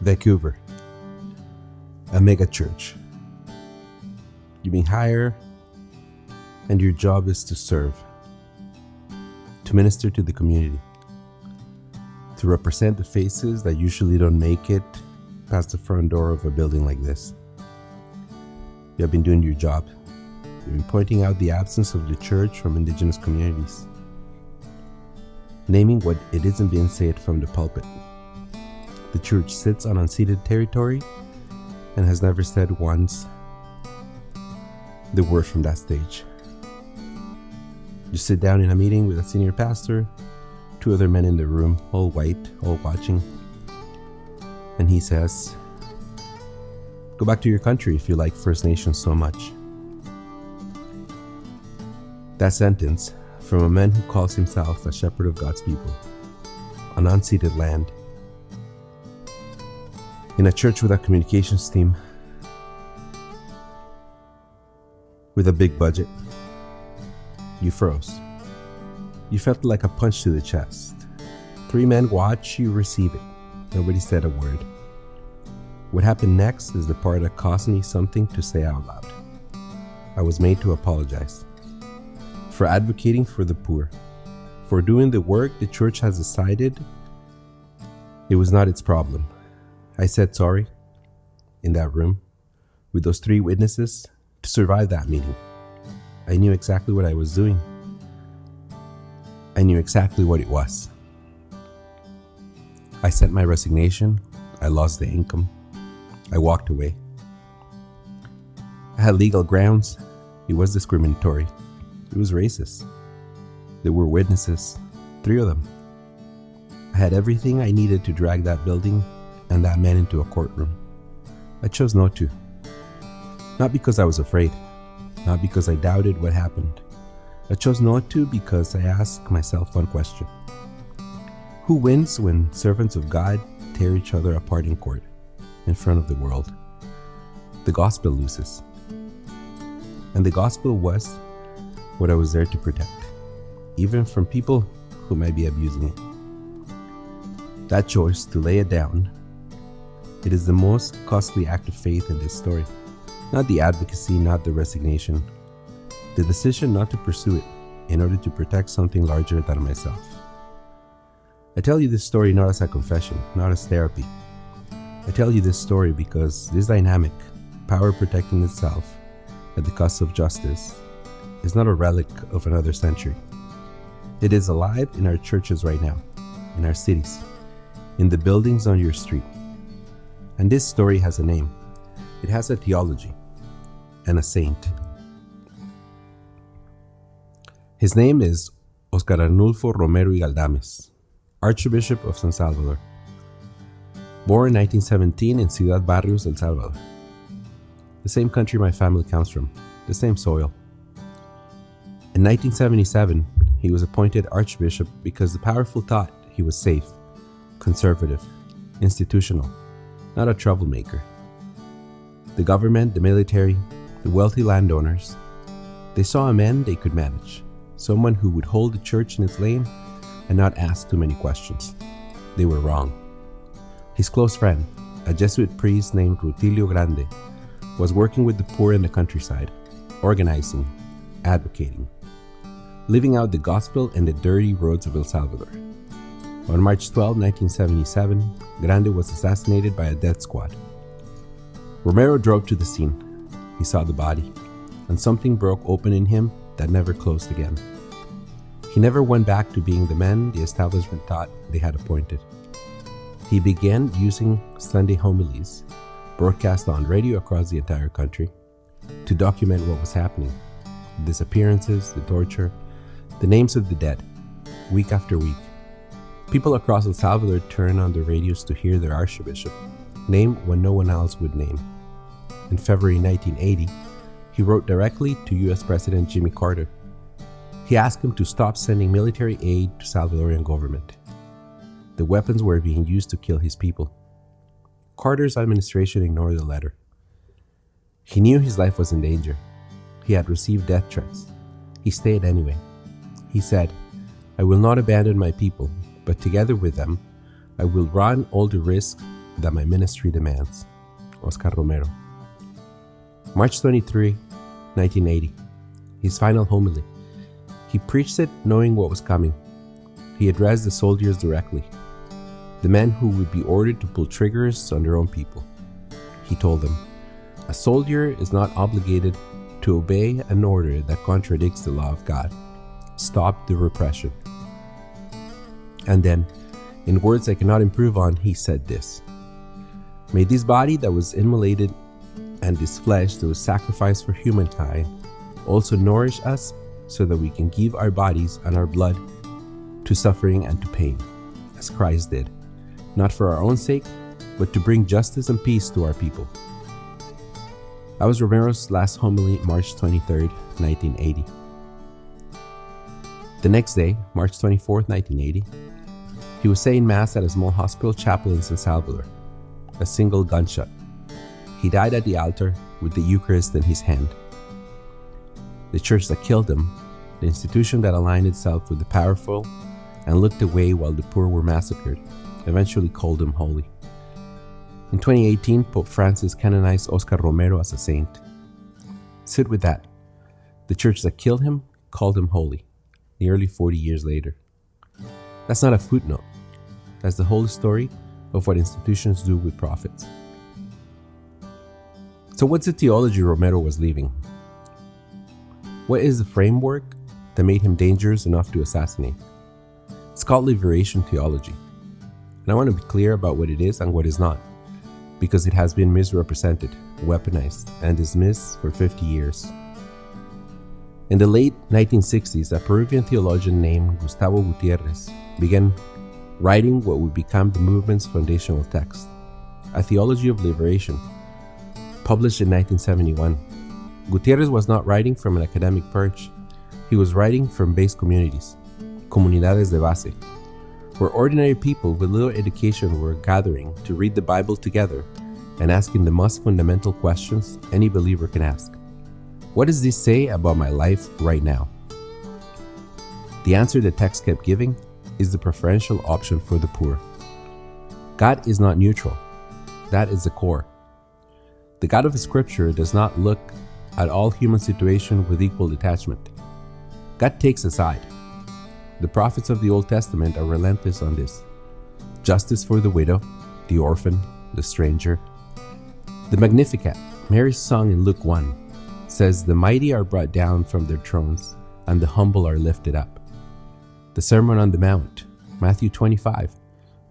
Vancouver, a mega church. You've been hired, and your job is to serve, to minister to the community, to represent the faces that usually don't make it past the front door of a building like this. You have been doing your job. You've been pointing out the absence of the church from indigenous communities, naming what it isn't being said from the pulpit. The church sits on unceded territory and has never said once the word from that stage. You sit down in a meeting with a senior pastor, two other men in the room, all white, all watching, and he says, "Go back to your country if you like First Nations so much." That sentence, from a man who calls himself a shepherd of God's people, on unceded land, in a church with a communications team, with a big budget, you froze. You felt like a punch to the chest. 3 men watch you receive it. Nobody said a word. What happened next is the part that cost me something to say out loud. I was made to apologize for advocating for the poor, for doing the work the church has decided it was not its problem. I said sorry in that room with those 3 witnesses to survive that meeting. I knew exactly what I was doing. I knew exactly what it was. I sent my resignation. I lost the income. I walked away. I had legal grounds. It was discriminatory. It was racist. There were witnesses, 3 of them. I had everything I needed to drag that building and that man into a courtroom. I chose not to. Not because I was afraid. Not because I doubted what happened. I chose not to because I asked myself one question. Who wins when servants of God tear each other apart in court, in front of the world? The gospel loses. And the gospel was what I was there to protect, even from people who might be abusing it. That choice to lay it down, it is the most costly act of faith in this story. Not the advocacy, not the resignation. The decision not to pursue it in order to protect something larger than myself. I tell you this story not as a confession, not as therapy. I tell you this story because this dynamic, power protecting itself at the cost of justice, is not a relic of another century. It is alive in our churches right now, in our cities, in the buildings on your street. And this story has a name. It has a theology and a saint. His name is Óscar Romero y Galdames, Archbishop of El Salvador. Born in 1917 in Ciudad Barrios, El Salvador. The same country my family comes from, the same soil. In 1977, he was appointed Archbishop because the powerful thought he was safe, conservative, institutional, not a troublemaker. The government, the military, the wealthy landowners, they saw a man they could manage, someone who would hold the church in its lane and not ask too many questions. They were wrong. His close friend, a Jesuit priest named Rutilio Grande, was working with the poor in the countryside, organizing, advocating, living out the gospel in the dirty roads of El Salvador. On March 12, 1977, Grande was assassinated by a death squad. Romero drove to the scene. He saw the body, and something broke open in him that never closed again. He never went back to being the man the establishment thought they had appointed. He began using Sunday homilies, broadcast on radio across the entire country, to document what was happening. The disappearances, the torture, the names of the dead, week after week. People across El Salvador turned on the radios to hear their archbishop, named when no one else would name. In February 1980, he wrote directly to U.S. President Jimmy Carter. He asked him to stop sending military aid to Salvadorian government. The weapons were being used to kill his people. Carter's administration ignored the letter. He knew his life was in danger. He had received death threats. He stayed anyway. He said, "I will not abandon my people, but together with them, I will run all the risks that my ministry demands. Óscar Romero. March 23, 1980. His final homily. He preached it knowing what was coming. He addressed the soldiers directly, the men who would be ordered to pull triggers on their own people. He told them, "A soldier is not obligated to obey an order that contradicts the law of God. Stop the repression." And then, in words I cannot improve on, he said this: "May this body that was immolated and this flesh that was sacrificed for humankind also nourish us so that we can give our bodies and our blood to suffering and to pain, as Christ did, not for our own sake, but to bring justice and peace to our people." That was Romero's last homily, March 23, 1980. The next day, March 24, 1980, he was saying Mass at a small hospital chapel in San Salvador. A single gunshot. He died at the altar with the Eucharist in his hand. The church that killed him, the institution that aligned itself with the powerful and looked away while the poor were massacred, eventually called him holy. In 2018, Pope Francis canonized Óscar Romero as a saint. Sit with that. The church that killed him called him holy, nearly 40 years later. That's not a footnote. That's the whole story of what institutions do with prophets. So what's the theology Romero was leaving? What is the framework that made him dangerous enough to assassinate? It's called Liberation Theology. And I want to be clear about what it is and what is not, because it has been misrepresented, weaponized, and dismissed for 50 years. In the late 1960s, a Peruvian theologian named Gustavo Gutiérrez began writing what would become the movement's foundational text, A Theology of Liberation, published in 1971. Gutiérrez was not writing from an academic perch. He was writing from base communities, comunidades de base, where ordinary people with little education were gathering to read the Bible together and asking the most fundamental questions any believer can ask. What does this say about my life right now? The answer the text kept giving is the preferential option for the poor. God is not neutral. That is the core. The God of Scripture does not look at all human situations with equal detachment. God takes a side. The prophets of the Old Testament are relentless on this. Justice for the widow, the orphan, the stranger. The Magnificat, Mary's song in Luke 1, says, "The mighty are brought down from their thrones, and the humble are lifted up." The Sermon on the Mount, Matthew 25,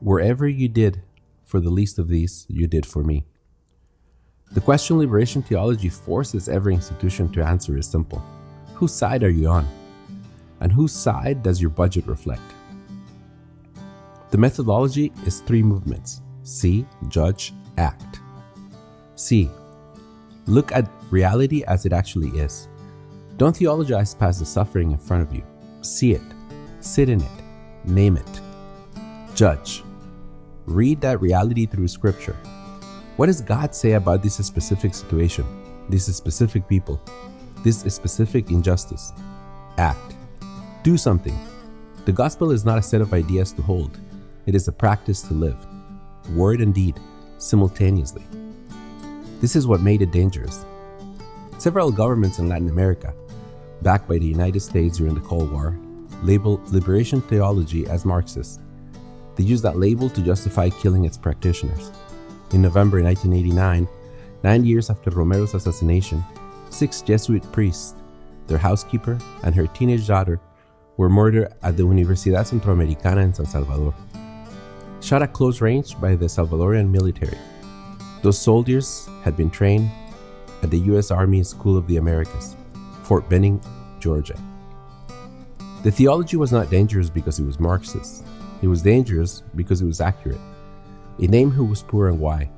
"Wherever you did for the least of these, you did for me." The question Liberation Theology forces every institution to answer is simple. Whose side are you on? And whose side does your budget reflect? The methodology is 3 movements: see, judge, act. See. Look at reality as it actually is. Don't theologize past the suffering in front of you. See it. Sit in it. Name it. Judge. Read that reality through Scripture. What does God say about this specific situation, this specific people, this specific injustice? Act. Do something. The gospel is not a set of ideas to hold. It is a practice to live. Word and deed, simultaneously. This is what made it dangerous. Several governments in Latin America, backed by the United States during the Cold War, labeled Liberation Theology as Marxist. They used that label to justify killing its practitioners. In November 1989, 9 years after Romero's assassination, 6 Jesuit priests, their housekeeper, and her teenage daughter were murdered at the Universidad Centroamericana in San Salvador, shot at close range by the Salvadorian military. Those soldiers had been trained at the U.S. Army School of the Americas, Fort Benning, Georgia. The theology was not dangerous because it was Marxist. It was dangerous because it was accurate. It named who was poor and why,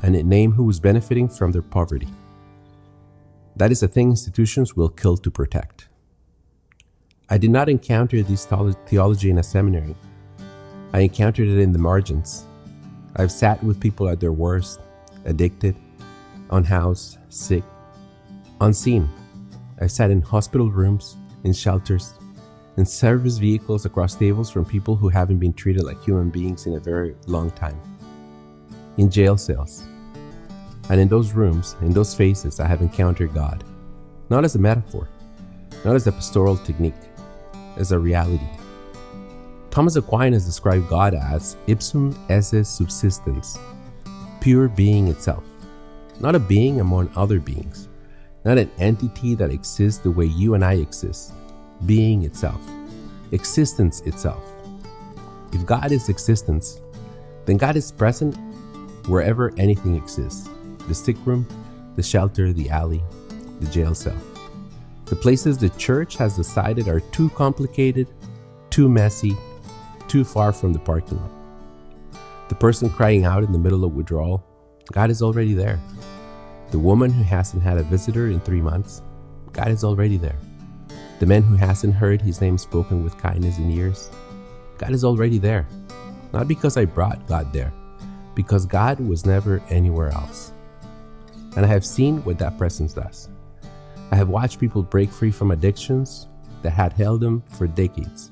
and it named who was benefiting from their poverty. That is a thing institutions will kill to protect. I did not encounter this theology in a seminary. I encountered it in the margins. I've sat with people at their worst, addicted, unhoused, sick, unseen. I've sat in hospital rooms, in shelters, in service vehicles across tables from people who haven't been treated like human beings in a very long time. in jail cells. And in those rooms, in those faces, I have encountered God, not as a metaphor, not as a pastoral technique, as a reality. Thomas Aquinas described God as ipsum esse subsistens, pure being itself, not a being among other beings, not an entity that exists the way you and I exist, being itself, existence itself. If God is existence, then God is present wherever anything exists, the sick room, the shelter, the alley, the jail cell. The places the church has decided are too complicated, too messy, too far from the parking lot. The person crying out in the middle of withdrawal, God is already there. The woman who hasn't had a visitor in 3 months, God is already there. The man who hasn't heard his name spoken with kindness in years, God is already there. Not because I brought God there, because God was never anywhere else. And I have seen what that presence does. I have watched people break free from addictions that had held them for decades.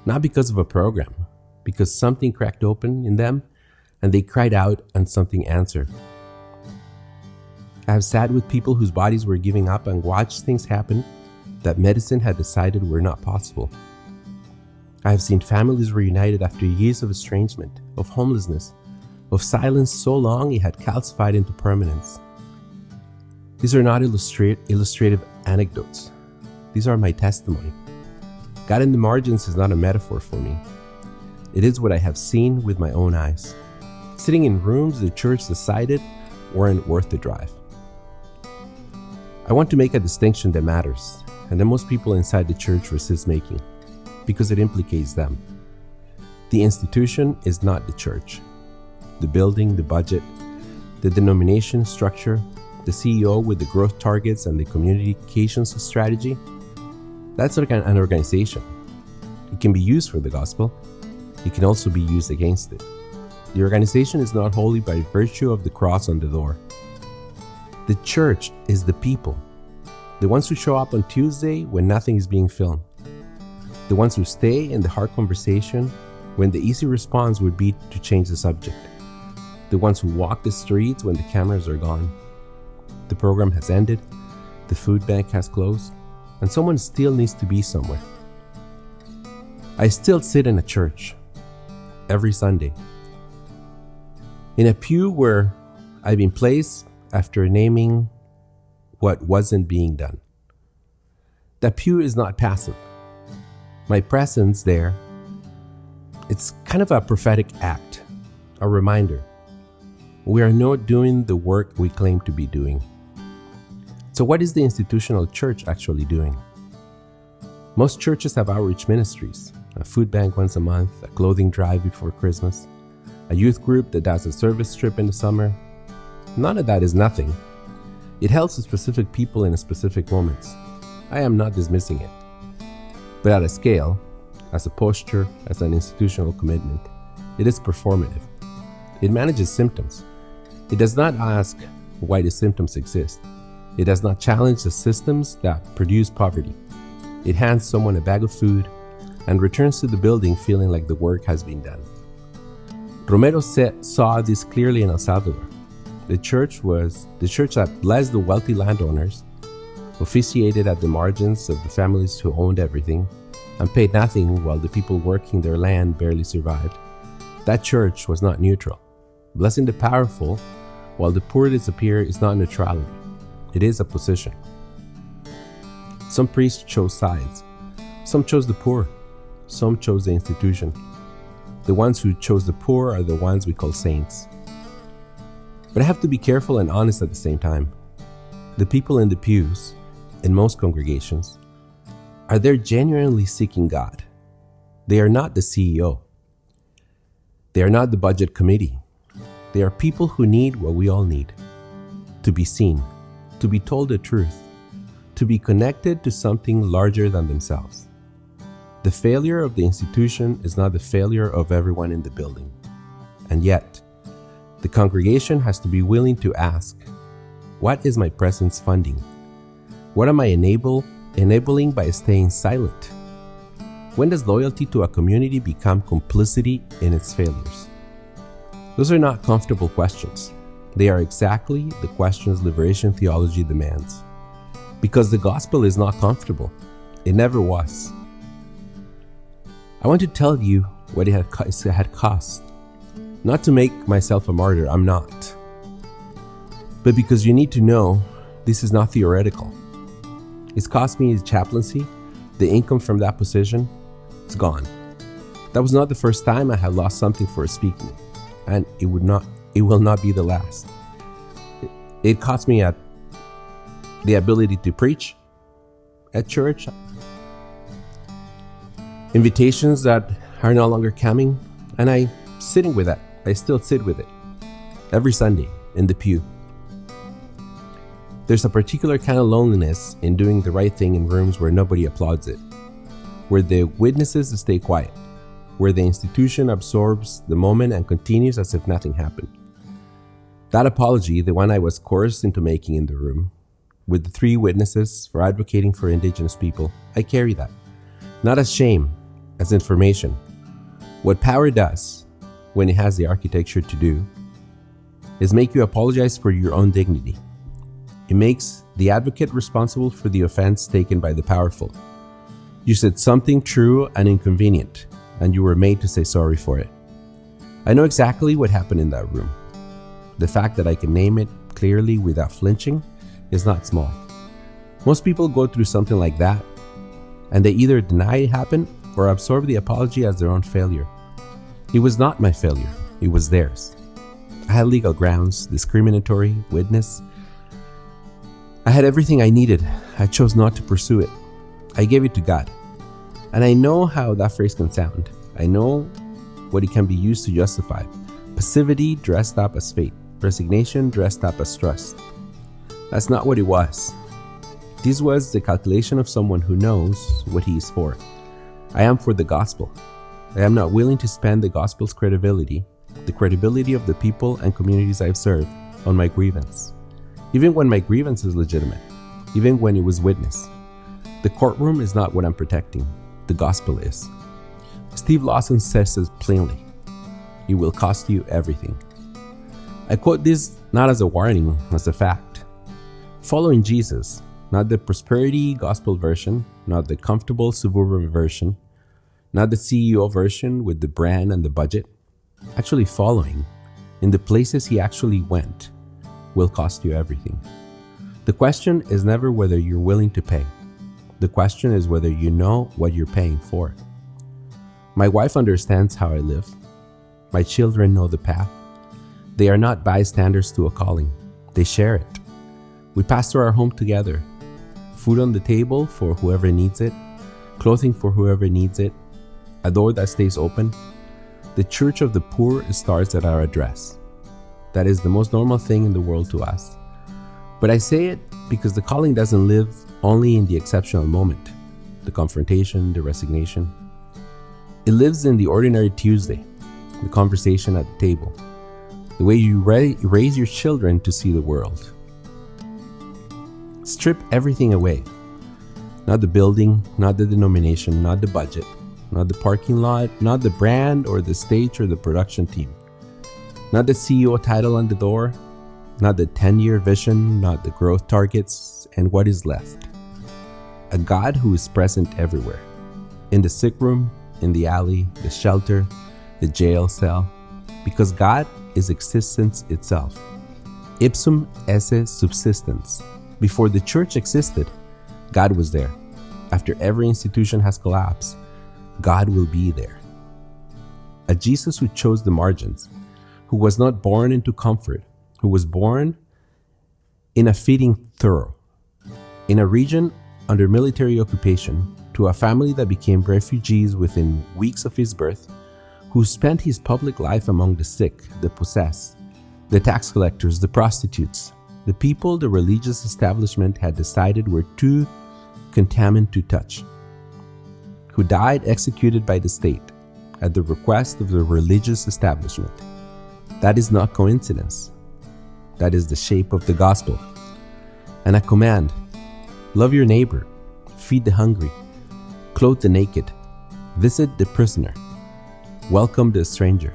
Not because of a program, because something cracked open in them and they cried out and something answered. I have sat with people whose bodies were giving up and watched things happen that medicine had decided were not possible. I have seen families reunited after years of estrangement, of homelessness, of silence so long it had calcified into permanence. These are not illustrative anecdotes. These are my testimony. God in the margins is not a metaphor for me. It is what I have seen with my own eyes. Sitting in rooms the church decided weren't worth the drive. I want to make a distinction that matters, and that most people inside the church resist making, because it implicates them. The institution is not the church. The building, the budget, the denomination structure, the CEO with the growth targets and the communications strategy, that's like an organization. It can be used for the gospel. It can also be used against it. The organization is not holy by virtue of the cross on the door. The church is the people, the ones who show up on Tuesday when nothing is being filmed, the ones who stay in the hard conversation when the easy response would be to change the subject, the ones who walk the streets when the cameras are gone. The program has ended, the food bank has closed, and someone still needs to be somewhere. I still sit in a church every Sunday, in a pew where I've been placed after naming what wasn't being done. That pew is not passive. My presence there, it's kind of a prophetic act, a reminder. We are not doing the work we claim to be doing. So what is the institutional church actually doing? Most churches have outreach ministries, a food bank once a month, a clothing drive before Christmas, a youth group that does a service trip in the summer. None of that is nothing. It helps specific people in specific moments. I am not dismissing it. But at a scale, as a posture, as an institutional commitment, it is performative. It manages symptoms. It does not ask why the symptoms exist. It does not challenge the systems that produce poverty. It hands someone a bag of food and returns to the building feeling like the work has been done. Romero saw this clearly in El Salvador. The church that blessed the wealthy landowners, officiated at the margins of the families who owned everything, and paid nothing while the people working their land barely survived. That church was not neutral. Blessing the powerful while the poor disappear is not neutrality. It is a position. Some priests chose sides. Some chose the poor. Some chose the institution. The ones who chose the poor are the ones we call saints. But I have to be careful and honest at the same time. The people in the pews, in most congregations, are there genuinely seeking God. They are not the CEO. They are not the budget committee. They are people who need what we all need: to be seen, to be told the truth, to be connected to something larger than themselves. The failure of the institution is not the failure of everyone in the building. And yet, the congregation has to be willing to ask, what is my presence funding? What am I enabling by staying silent? When does loyalty to a community become complicity in its failures? Those are not comfortable questions. They are exactly the questions Liberation Theology demands. Because the gospel is not comfortable. It never was. I want to tell you what it had cost. Not to make myself a martyr, I'm not. But because you need to know, this is not theoretical. It's cost me the chaplaincy, the income from that position, it's gone. That was not the first time I had lost something for speaking, and it will not be the last. It cost me the ability to preach at church, invitations that are no longer coming, and I still sit with it every Sunday in the pew. There's a particular kind of loneliness in doing the right thing in rooms where nobody applauds it, where the witnesses stay quiet, where the institution absorbs the moment and continues as if nothing happened. That apology, the one I was coerced into making in the room, with the 3 witnesses for advocating for Indigenous people, I carry that. Not as shame, as information. What power does, when it has the architecture to do, is make you apologize for your own dignity. It makes the advocate responsible for the offense taken by the powerful. You said something true and inconvenient, and you were made to say sorry for it. I know exactly what happened in that room. The fact that I can name it clearly without flinching is not small. Most people go through something like that, and they either deny it happened or absorb the apology as their own failure. It was not my failure, it was theirs. I had legal grounds, discriminatory witness. I had everything I needed. I chose not to pursue it. I gave it to God. And I know how that phrase can sound. I know what it can be used to justify. Passivity dressed up as faith. Resignation dressed up as trust. That's not what it was. This was the calculation of someone who knows what he is for. I am for the gospel. I am not willing to spend the gospel's credibility, the credibility of the people and communities I've served, on my grievance. Even when my grievance is legitimate, even when it was witnessed. The courtroom is not what I'm protecting. The gospel is. Steve Lawson says it plainly. It will cost you everything. I quote this not as a warning, as a fact. Following Jesus, not the prosperity gospel version, not the comfortable suburban version, not the CEO version with the brand and the budget, actually following in the places he actually went will cost you everything. The question is never whether you're willing to pay. The question is whether you know what you're paying for. My wife understands how I live. My children know the path. They are not bystanders to a calling. They share it. We pastor our home together. Food on the table for whoever needs it. Clothing for whoever needs it. A door that stays open. The church of the poor starts at our address. That is the most normal thing in the world to us. But I say it because the calling doesn't live only in the exceptional moment, the confrontation, the resignation. It lives in the ordinary Tuesday, the conversation at the table, the way you raise your children to see the world. Strip everything away. Not the building, not the denomination, not the budget, not the parking lot, not the brand or the stage or the production team. Not the CEO title on the door, not the 10-year vision, not the growth targets, and what is left. A God who is present everywhere. In the sick room, in the alley, the shelter, the jail cell. Because God is existence itself. Ipsum esse subsistens. Before the church existed, God was there. After every institution has collapsed, God will be there. A Jesus who chose the margins, who was not born into comfort, who was born in a feeding thorough, in a region under military occupation, to a family that became refugees within weeks of his birth, who spent his public life among the sick, the possessed, the tax collectors, the prostitutes, the people the religious establishment had decided were too contaminant to touch, who died executed by the state at the request of the religious establishment. That is not coincidence. That is the shape of the gospel. And a command: love your neighbor, feed the hungry, clothe the naked, visit the prisoner, welcome the stranger.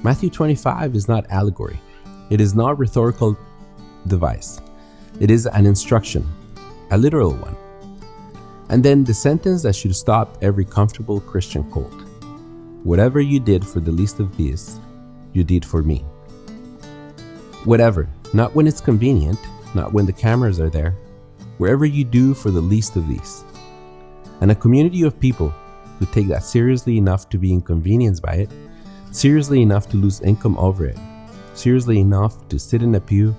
Matthew 25 is not allegory. It is not rhetorical device. It is an instruction, a literal one. And then the sentence that should stop every comfortable Christian cult. Whatever you did for the least of these, you did for me. Whatever, not when it's convenient, not when the cameras are there, wherever you do for the least of these. And a community of people who take that seriously enough to be inconvenienced by it, seriously enough to lose income over it, seriously enough to sit in a pew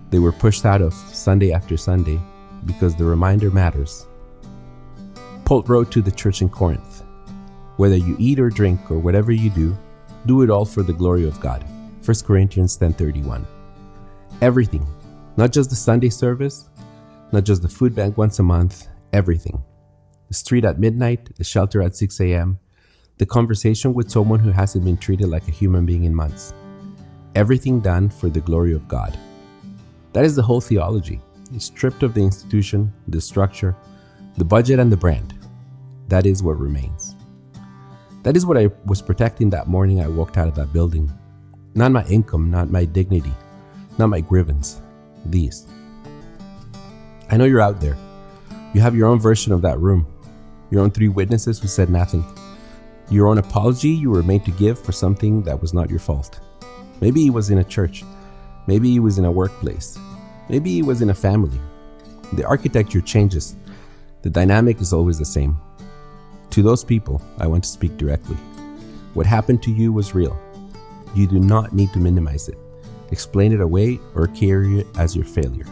they were pushed out of Sunday after Sunday because the reminder matters. Paul wrote to the church in Corinth, whether you eat or drink or whatever you do it all for the glory of God. 1 Corinthians 10:31. Everything, not just the Sunday service, not just the food bank once a month, everything. The street at midnight, the shelter at 6 a.m., the conversation with someone who hasn't been treated like a human being in months. Everything done for the glory of God. That is the whole theology. It's stripped of the institution, the structure, the budget, and the brand. That is what remains. That is what I was protecting that morning I walked out of that building. Not my income, not my dignity, not my grievance. These. I know you're out there. You have your own version of that room. Your own 3 witnesses who said nothing. Your own apology you were made to give for something that was not your fault. Maybe it was in a church. Maybe it was in a workplace. Maybe it was in a family. The architecture changes. The dynamic is always the same. To those people, I want to speak directly. What happened to you was real. You do not need to minimize it, explain it away, or carry it as your failure.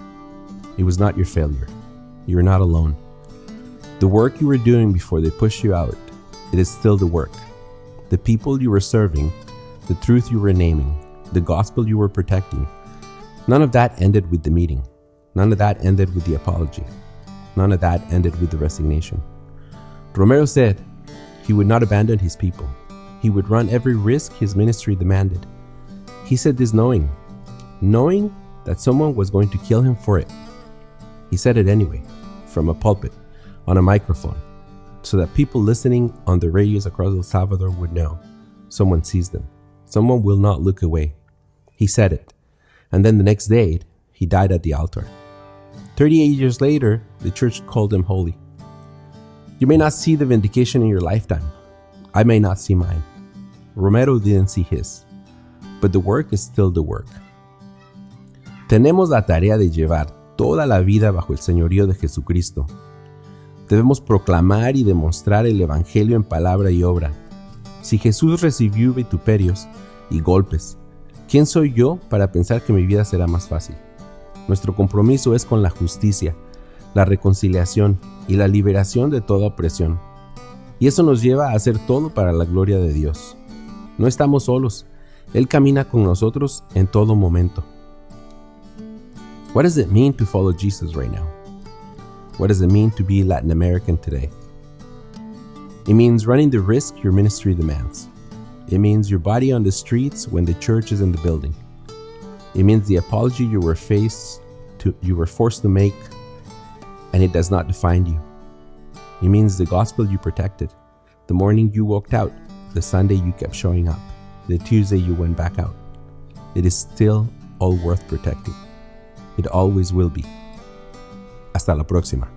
It was not your failure. You are not alone. The work you were doing before they pushed you out, it is still the work. The people you were serving, the truth you were naming, the gospel you were protecting, none of that ended with the meeting. None of that ended with the apology. None of that ended with the resignation. Romero said he would not abandon his people. He would run every risk his ministry demanded. He said this knowing that someone was going to kill him for it. He said it anyway, from a pulpit, on a microphone, so that people listening on the radios across El Salvador would know someone sees them. Someone will not look away. He said it. And then the next day, he died at the altar. 38 years later, the church called him holy. You may not see the vindication in your lifetime. I may not see mine. Romero didn't see his. But the work is still the work. Tenemos la tarea de llevar toda la vida bajo el señorío de Jesucristo. Debemos proclamar y demostrar el evangelio en palabra y obra. Si Jesús recibió vituperios y golpes, ¿quién soy yo para pensar que mi vida será más fácil? Nuestro compromiso es con la justicia, la reconciliación y la liberación de toda opresión. Y eso nos lleva a hacer todo para la gloria de Dios. No estamos solos. Él camina con nosotros en todo momento. What does it mean to follow Jesus right now? What does it mean to be Latin American today? It means running the risk your ministry demands. It means your body on the streets when the church is in the building. It means the apology you were forced to make, and it does not define you. It means the gospel you protected, the morning you walked out, the Sunday you kept showing up, the Tuesday you went back out. It is still all worth protecting. It always will be. Hasta la próxima.